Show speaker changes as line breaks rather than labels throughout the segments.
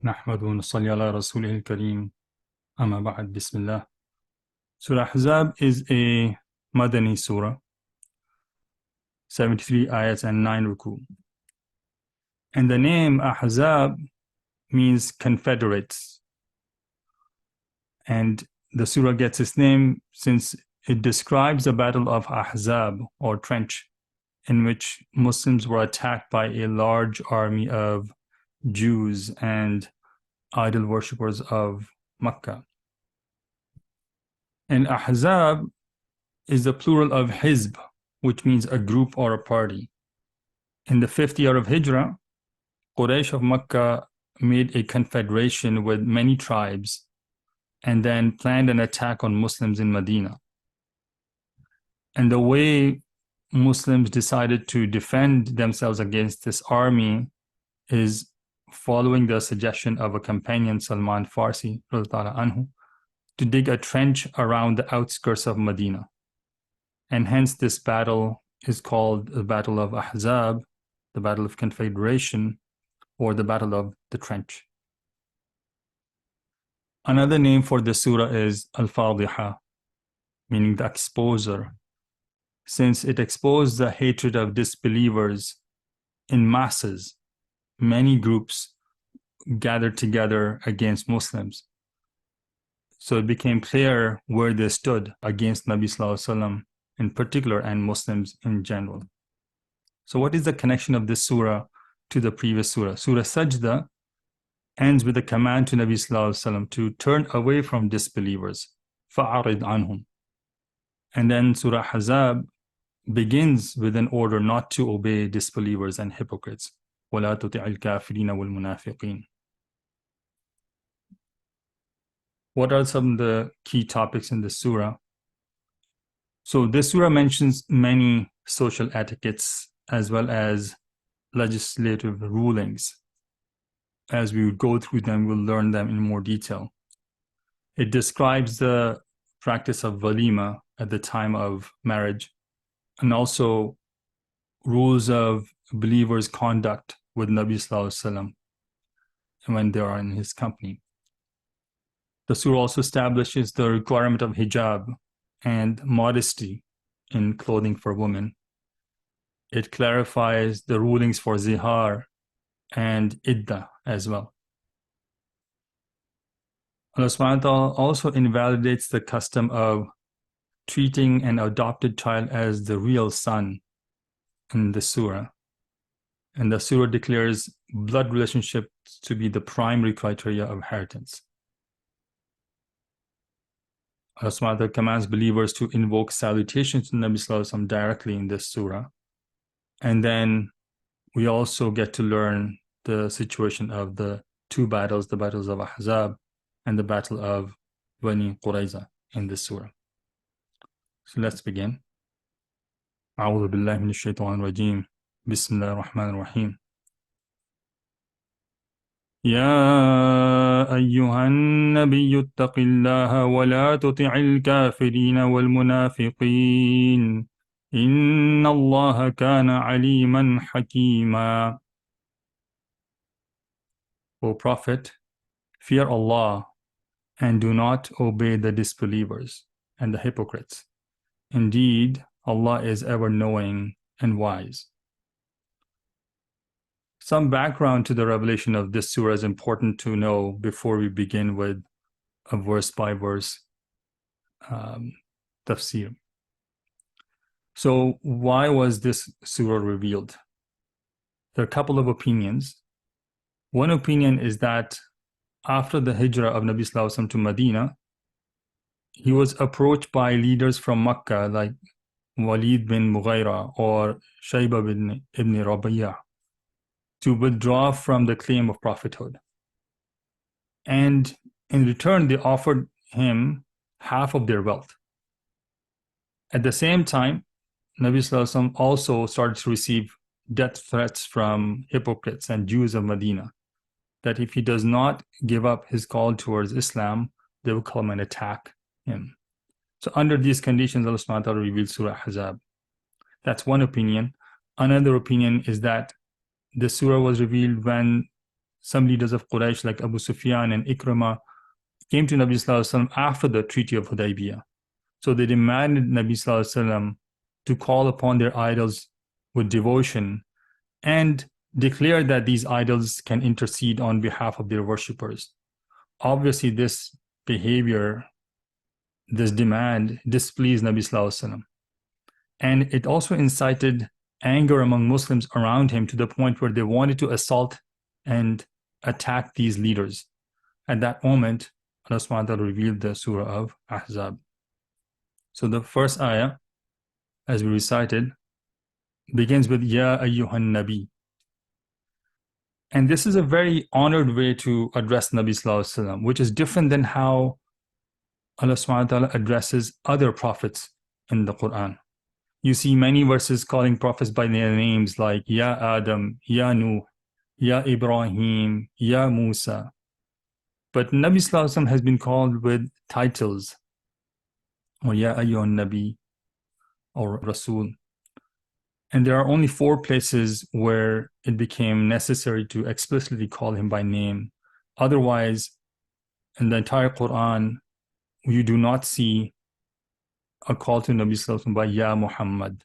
نحمد ونصلي على رسوله الكريم أما بعد بسم الله. Surah Ahzab is a Madani surah, 73 ayats and 9 ruku. And the name Ahzab means confederates. And the surah gets its name since it describes the battle of Ahzab or trench, in which Muslims were attacked by a large army of Jews and idol worshippers of Makkah. And Ahzab is the plural of Hizb, which means a group or a party. In the 5th year of Hijrah, Quraysh of Makkah made a confederation with many tribes and then planned an attack on Muslims in Medina. And the way Muslims decided to defend themselves against this army is following the suggestion of a companion, Salman Farsi, anhu, to dig a trench around the outskirts of Medina. And hence this battle is called the Battle of Ahzab, the Battle of Confederation, or the Battle of the Trench. Another name for this surah is Al-Fadiha, meaning the exposer, since it exposed the hatred of disbelievers in masses. Many groups gathered together against Muslims. So it became clear where they stood against Nabi Sallallahu Alaihi Wasallam in particular and Muslims in general. So what is the connection of this surah to the previous surah? Surah Sajda ends with a command to Nabi Sallallahu Alaihi Wasallam to turn away from disbelievers. فَأَعْرِضْ عَنْهُمْ. And then Surah Ahzab begins with an order not to obey disbelievers and hypocrites. وَلَا تُطِعِ الْكَافِرِينَ وَالْمُنَافِقِينَ. What are some of the key topics in this surah? So this surah mentions many social etiquettes as well as legislative rulings. As we would go through them, we'll learn them in more detail. It describes the practice of walima at the time of marriage, and also rules of believers' conduct with Nabi Sallallahu Alaihi Wasallam when they are in his company. The surah also establishes the requirement of hijab and modesty in clothing for women. It clarifies the rulings for zihar and iddah as well. Allah subhanahu wa ta'ala also invalidates the custom of treating an adopted child as the real son in the surah. And the surah declares blood relationships to be the primary criteria of inheritance. Allah subhanahu wa ta'ala commands believers to invoke salutations to Nabi Sallallahu Alaihi Wasallam directly in this surah. And then we also get to learn the situation of the two battles, the battles of Ahzab and the battle of Bani Qurayza in this surah. So let's begin. أعوذ بالله من الشيطان الرجيم. بسم الله الرحمن الرحيم. يا أيها النبي اتق الله ولا تطع الكافرين والمنافقين إن الله كان عليما حكيما. O Prophet, fear Allah and do not obey the disbelievers and the hypocrites. Indeed, Allah is ever knowing and wise. Some background to the revelation of this surah is important to know before we begin with a verse-by-verse tafseer. So why was this surah revealed? There are a couple of opinions. One opinion is that after the hijrah of Nabi Sallallahu Alaihi Wasallam to Medina, he was approached by leaders from Makkah like Walid bin Mughira or Shayba bin Ibn Rabi'ah to withdraw from the claim of prophethood. And in return, they offered him half of their wealth. At the same time, Nabi Sallallahu Alaihi Wasallam also started to receive death threats from hypocrites and Jews of Medina, that if he does not give up his call towards Islam, they will come and attack him. So under these conditions, Allah subhanahu wa ta'ala revealed Surah Ahzab. That's one opinion. Another opinion is that the surah was revealed when some leaders of Quraysh like Abu Sufyan and Ikrimah came to Nabi Sallallahu Alaihi Wasallam after the Treaty of Hudaybiyah. So they demanded Nabi Sallallahu Alaihi Wasallam to call upon their idols with devotion and declare that these idols can intercede on behalf of their worshippers. Obviously, this behavior, this demand displeased Nabi Sallallahu Alaihi Wasallam. And it also incited anger among Muslims around him to the point where they wanted to assault and attack these leaders. At that moment, Allah subhanahu wa ta'ala revealed the Surah of Ahzab. So the first ayah, as we recited, begins with Ya ayyuhan Nabi. And this is a very honored way to address Nabi Sallallahu Alaihi Wasallam, which is different than how Allah subhanahu wa ta'ala addresses other prophets in the Quran. You see many verses calling prophets by their names like Ya Adam, Ya Nuh, Ya Ibrahim, Ya Musa. But Nabi Sallallahu Alaihi Wasallam has been called with titles, or Ya ayyuhan Nabi, or Rasul. And there are only 4 places where it became necessary to explicitly call him by name. Otherwise, in the entire Quran, you do not see a call to Nabi Sallallahu Alaihi Wasallam by Ya Muhammad.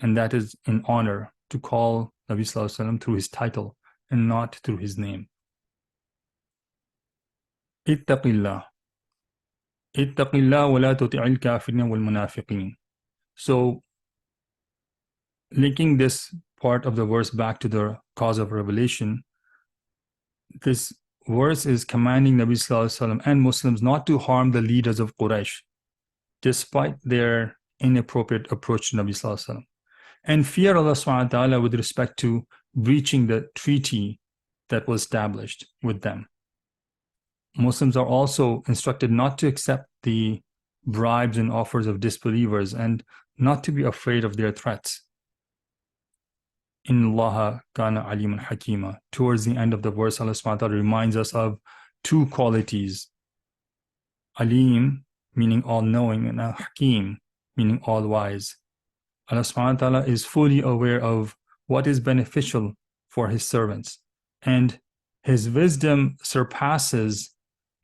And that is in honor, to call Nabi Sallallahu Alaihi Wasallam through his title and not through his name. Ittaqillah. Ittaqillah wa la tuti'il kafirin wal munafiqin. So, linking this part of the verse back to the cause of revelation, this verse is commanding Nabi Sallallahu Alaihi Wasallam and Muslims not to harm the leaders of Quraysh, despite their inappropriate approach to Nabi Sallallahu Alaihi Wasallam, and fear Allah subhanahu wa ta'ala with respect to breaching the treaty that was established with them. Muslims are also instructed not to accept the bribes and offers of disbelievers and not to be afraid of their threats. Inna Allaha kana aliman hakima. Towards the end of the verse, Allah subhanahu wa ta'ala reminds us of 2 qualities. Alim, meaning all-knowing, and Hakim, meaning all-wise. Allah subhanahu wa ta'ala is fully aware of what is beneficial for his servants, and his wisdom surpasses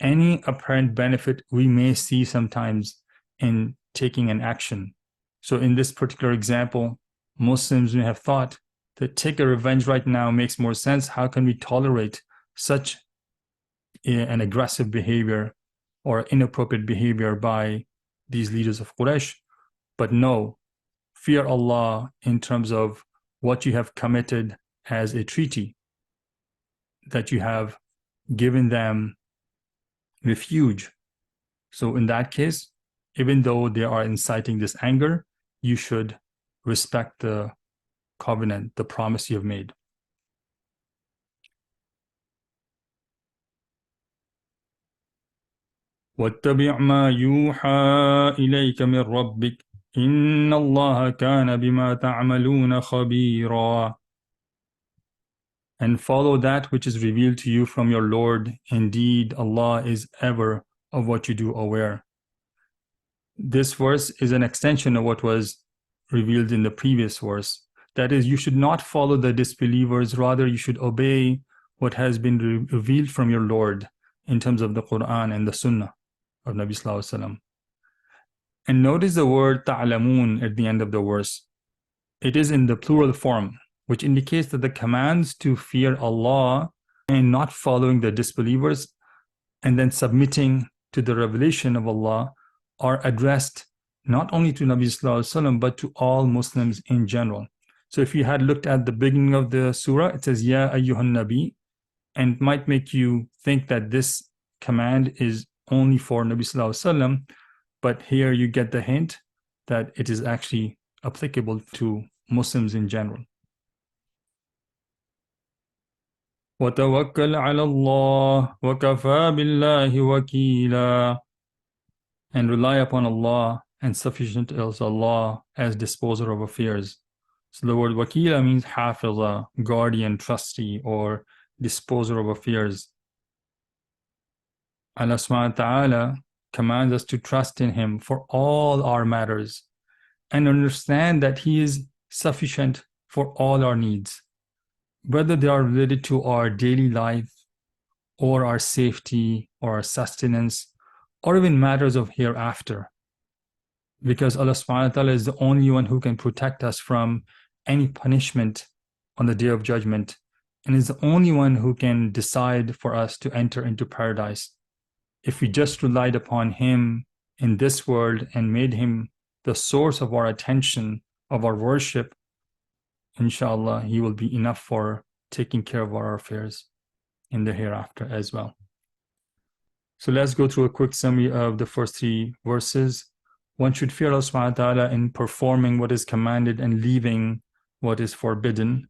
any apparent benefit we may see sometimes in taking an action. So in this particular example, Muslims may have thought that take a revenge right now makes more sense. How can we tolerate such an aggressive behavior or inappropriate behavior by these leaders of Quraysh? But no, fear Allah in terms of what you have committed as a treaty, that you have given them refuge. So in that case, even though they are inciting this anger, you should respect the covenant, the promise you have made. وَاتَّبِعْ مَا يُوحَى إِلَيْكَ مِنْ رَبِّكَ إِنَّ اللَّهَ كَانَ بِمَا تَعْمَلُونَ خَبِيرًا. And follow that which is revealed to you from your Lord. Indeed, Allah is ever of what you do aware. This verse is an extension of what was revealed in the previous verse. That is, you should not follow the disbelievers, rather you should obey what has been revealed from your Lord in terms of the Quran and the Sunnah of Nabi Sallallahu Alaihi Wasallam. And notice the word ta'lamun at the end of the verse. It is in the plural form, which indicates that the commands to fear Allah and not following the disbelievers and then submitting to the revelation of Allah are addressed not only to Nabi Sallallahu Alaihi Wasallam but to all Muslims in general. So if you had looked at the beginning of the surah, it says Ya ayyuhan Nabi, and it might make you think that this command is only for Nabi Sallallahu Alaihi Wasallam, but here you get the hint that it is actually applicable to Muslims in general. وَتَوَكَّلْ عَلَى اللَّهِ وَكَفَى بِاللَّهِ وَكِيلًا. And rely upon Allah, and sufficient is Allah as disposer of affairs. So the word wakila means hafiza, guardian, trustee, or disposer of affairs. Allah subhanahu wa ta'ala commands us to trust in Him for all our matters and understand that He is sufficient for all our needs. whether they are related to our daily life or our safety or our sustenance or even matters of hereafter. Because Allah subhanahu wa ta'ala is the only one who can protect us from any punishment on the day of judgment, and is the only one who can decide for us to enter into paradise. If we just relied upon Him in this world and made Him the source of our attention, of our worship, inshallah, He will be enough for taking care of our affairs in the hereafter as well. So let's go through a quick summary of the first 3 verses. One should fear Allah subhanahu wa ta'ala in performing what is commanded and leaving what is forbidden.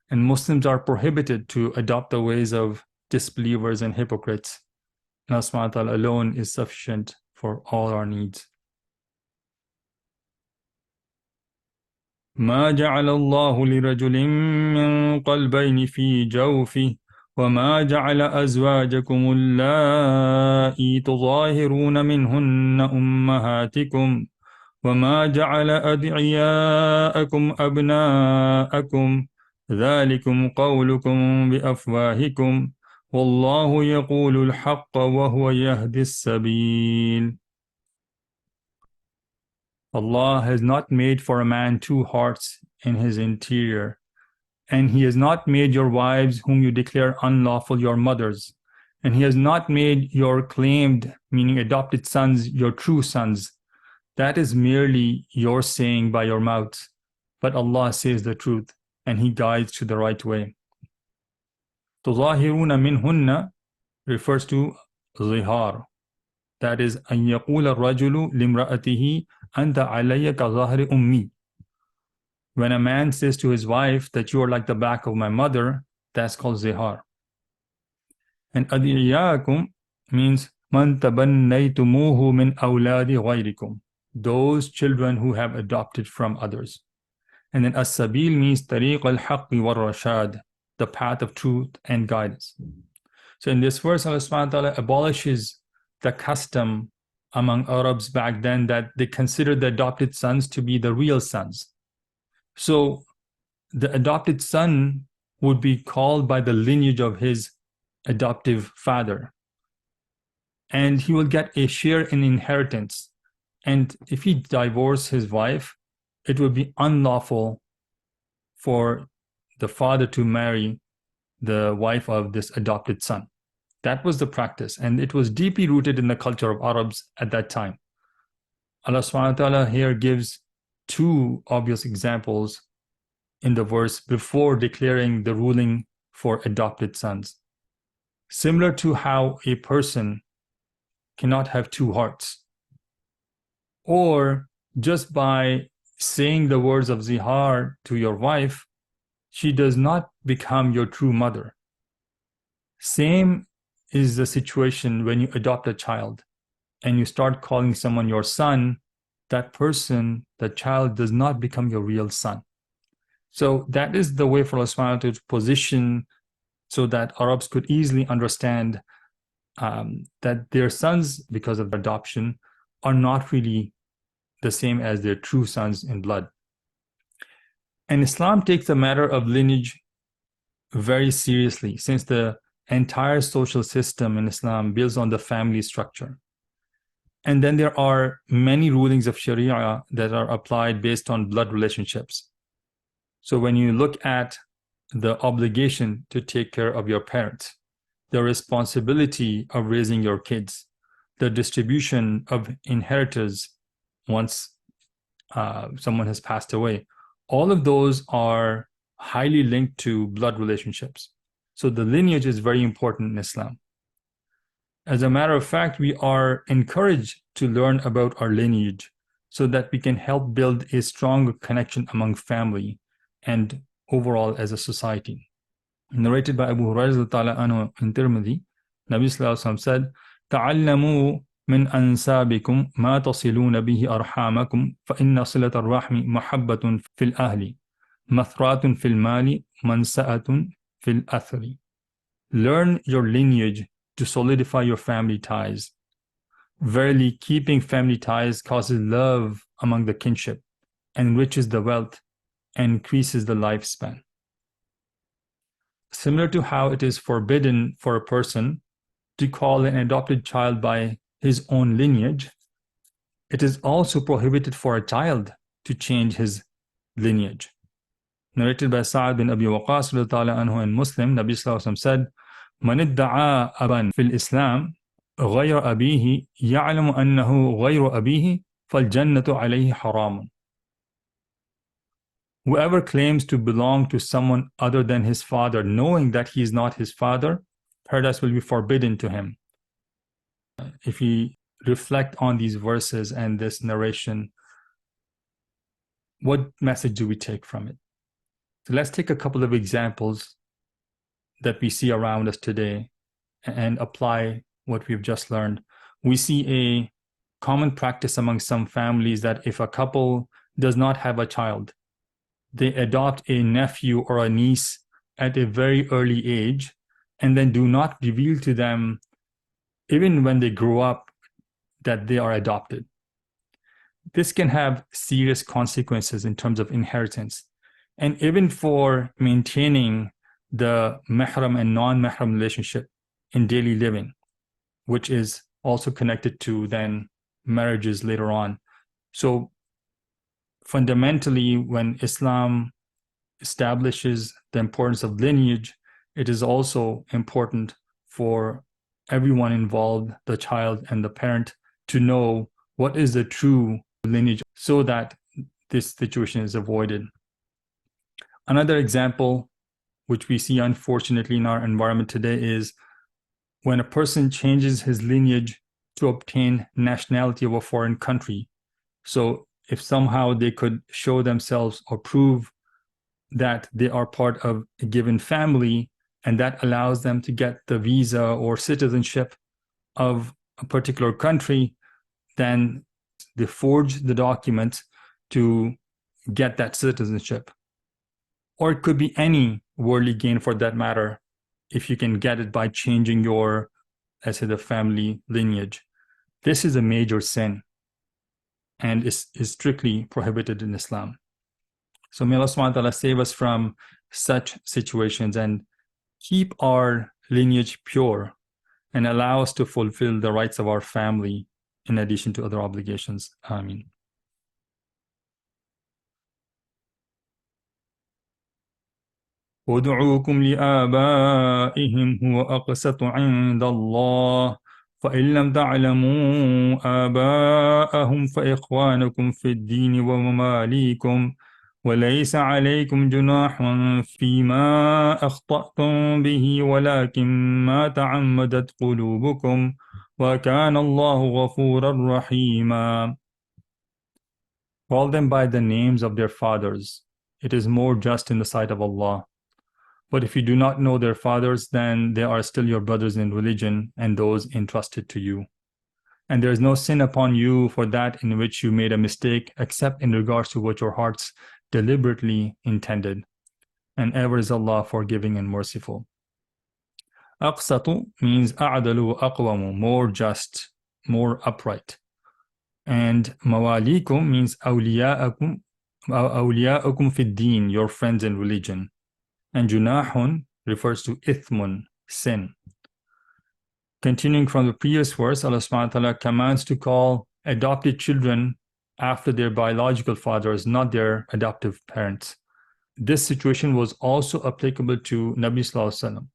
And Muslims are prohibited to adopt the ways of disbelievers and hypocrites. And Allah subhanahu wa ta'ala alone is sufficient for all our needs. ما جعل الله لرجل من قلبين في جوفه وما جعل أزواجكم اللائي تظاهرون منهن أمهاتكم وما جعل أدعياءكم أبناءكم ذلكم قولكم بأفواهكم والله يقول الحق وهو يهدي السبيل. Allah has not made for a man 2 hearts in his interior, and He has not made your wives whom you declare unlawful your mothers, and He has not made your claimed, meaning adopted sons, your true sons. That is merely your saying by your mouth, but Allah says the truth, and He guides to the right way. تظاهرون منهن refers to zihar. That is, أن يقول الرجل لامرأته أنت علي كظهر أمي. When a man says to his wife that you are like the back of my mother, that's called zihar. And أدعياءكم means من تبنيتموه من أولاد غيركم, those children who have adopted from others. And then as-sabil means طريق الحق والرشاد, the path of truth and guidance. So in this verse, Allah subhanahu wa ta'ala abolishes the custom among Arabs back then that they considered the adopted sons to be the real sons. So the adopted son would be called by the lineage of his adoptive father, and he will get a share in inheritance. And if he divorced his wife, it would be unlawful for the father to marry the wife of this adopted son. That was the practice, and it was deeply rooted in the culture of Arabs at that time. Allah subhanahu wa ta'ala here gives 2 obvious examples in the verse before declaring the ruling for adopted sons. Similar to how a person cannot have 2 hearts, or just by saying the words of zihar to your wife, she does not become your true mother. Same is the situation when you adopt a child and you start calling someone your son. That person, the child, does not become your real son. So that is the way for Allah subhanahu wa ta'ala to position so that Arabs could easily understand that their sons, because of adoption, are not really the same as their true sons in blood. And Islam takes the matter of lineage very seriously, since the entire social system in Islam builds on the family structure. And then there are many rulings of Sharia that are applied based on blood relationships. So when you look at the obligation to take care of your parents, the responsibility of raising your kids, the distribution of inheritors once someone has passed away, all of those are highly linked to blood relationships. So the lineage is very important in Islam. As a matter of fact, we are encouraged to learn about our lineage so that we can help build a strong connection among family and overall as a society. Narrated by Abu Hurairah in Tirmidhi, Nabi Sallallahu Alaihi Wasallam said, "Ta'allamu min ansabikum ma tasiluna bihi arhamakum fa inna silat ar-rahmi mahabbatun fil ahli, mathratun fil mali, mansa'atun fil athri." Learn your lineage to solidify your family ties. Verily, keeping family ties causes love among the kinship, enriches the wealth, and increases the lifespan. similar to how it is forbidden for a person to call an adopted child by his own lineage, it is also prohibited for a child to change his lineage. Narrated by Sa'ad bin Abi Waqqas anhu in Muslim, Nabi Sallallahu Alaihi Wasallam said, "Man idda'a aban fil Islam غير أبيه يعلم أنه غير أبيه فالجنة عليه حرام." Whoever claims to belong to someone other than his father, knowing that he is not his father, paradise will be forbidden to him. If we reflect on these verses and this narration, what message do we take from it? So let's take a couple of examples that we see around us today and apply what we've just learned. We see a common practice among some families that if a couple does not have a child, they adopt a nephew or a niece at a very early age and then do not reveal to them, even when they grow up, that they are adopted. This can have serious consequences in terms of inheritance. And even for maintaining the mahram and non-mahram relationship in daily living, which is also connected to then marriages later on. So fundamentally, when Islam establishes the importance of lineage, it is also important for everyone involved, the child and the parent, to know what is the true lineage so that this situation is avoided. Another example, which we see unfortunately in our environment today, is when a person changes his lineage to obtain nationality of a foreign country. So if somehow they could show themselves or prove that they are part of a given family, and that allows them to get the visa or citizenship of a particular country, then they forge the document to get that citizenship. Or it could be any worldly gain for that matter, if you can get it by changing your, let's say, the family lineage. This is a major sin and is strictly prohibited in Islam. So may Allah subhanahu wa ta'ala save us from such situations and keep our lineage pure and allow us to fulfill the rights of our family in addition to other obligations. Ameen. ودعوكم لآبائهم هو أقسط عند الله فإن لم تعلموا آباءهم فإخوانكم في الدين ومواليكم وليس عليكم جناح فيما أخطأتم به ولكن ما تعمدت قلوبكم وكان الله غفورا رحيما. Call them by the names of their fathers. It is more just in the sight of Allah. But if you do not know their fathers, then they are still your brothers in religion and those entrusted to you. And there is no sin upon you for that in which you made a mistake, except in regards to what your hearts deliberately intended. And ever is Allah forgiving and merciful. Aqsatu means a'dalu aqwamu, more just, more upright. And mawalikum means awliya'akum fid deen, your friends in religion. And junahun refers to ithmun, sin. Continuing from the previous verse, Allah subhanahu wa ta'ala commands to call adopted children after their biological fathers, not their adoptive parents. This situation was also applicable to Nabi Sallallahu Alaihi Wasallam,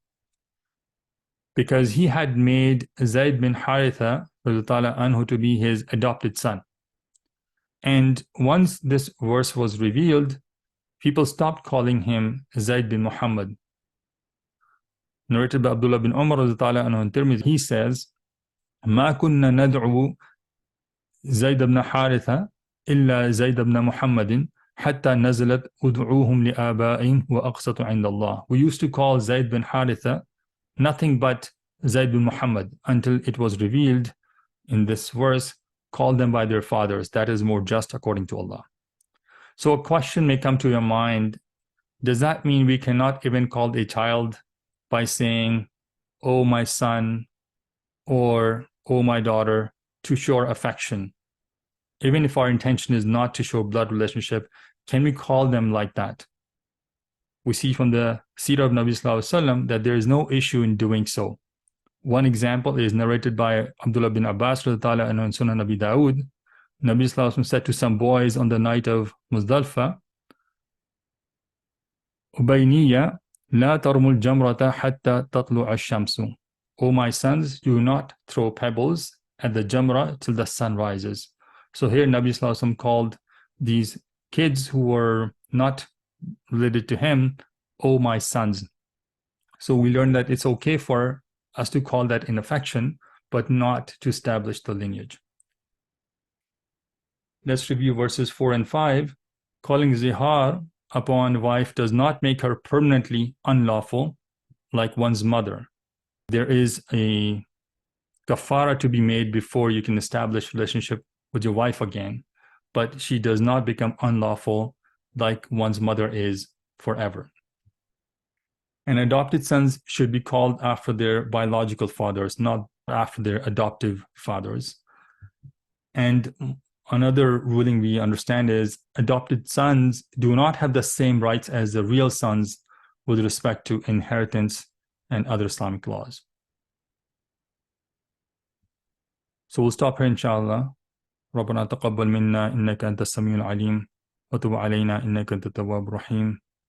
because he had made Zayd bin Haritha anhu to be his adopted son. And once this verse was revealed, people stopped calling him Zayd bin Muhammad. Narrated by Abdullah bin Umar anhu in Tirmidhi, he says, ما كنا ندعو زيد بن حارثة إلا زيد بن محمد حتى نزلت ادعوهم لآبائهم وأقسط عند الله. We used to call Zayd bin Haritha nothing but Zayd bin Muhammad until it was revealed in this verse, call them by their fathers. That is more just according to Allah. So a question may come to your mind, does that mean we cannot even call a child by saying, oh my son, or oh my daughter, to show affection? Even if our intention is not to show blood relationship, can we call them like that? We see from the Seerah of Nabi Sallallahu Alaihi Wasallam that there is no issue in doing so. One example is narrated by Abdullah bin Abbas and Sunan Nabi Dawood. Nabi Sallallahu Alaihi Wasallam said to some boys on the night of Muzdalfa, Ubayniya, la tarmul jamrata hatta tatlu ash-shamsu. O my sons, do not throw pebbles at the jamra till the sun rises. So here Nabi Sallallahu Alaihi Wasallam called these kids who were not related to him, O my sons. So we learn that it's okay for us to call that in affection, but not to establish the lineage. Let's review verses 4 and 5. Calling zihar upon wife does not make her permanently unlawful like one's mother. There is a kafara to be made before you can establish relationship with your wife again, but she does not become unlawful like one's mother is forever. And adopted sons should be called after their biological fathers, not after their adoptive fathers. And another ruling we understand is adopted sons do not have the same rights as the real sons with respect to inheritance and other Islamic laws. So we'll stop here, inshallah. ربنا تقبل منا إنك أنت السميع العليم وتب علينا إنك أنت التواب الرحيم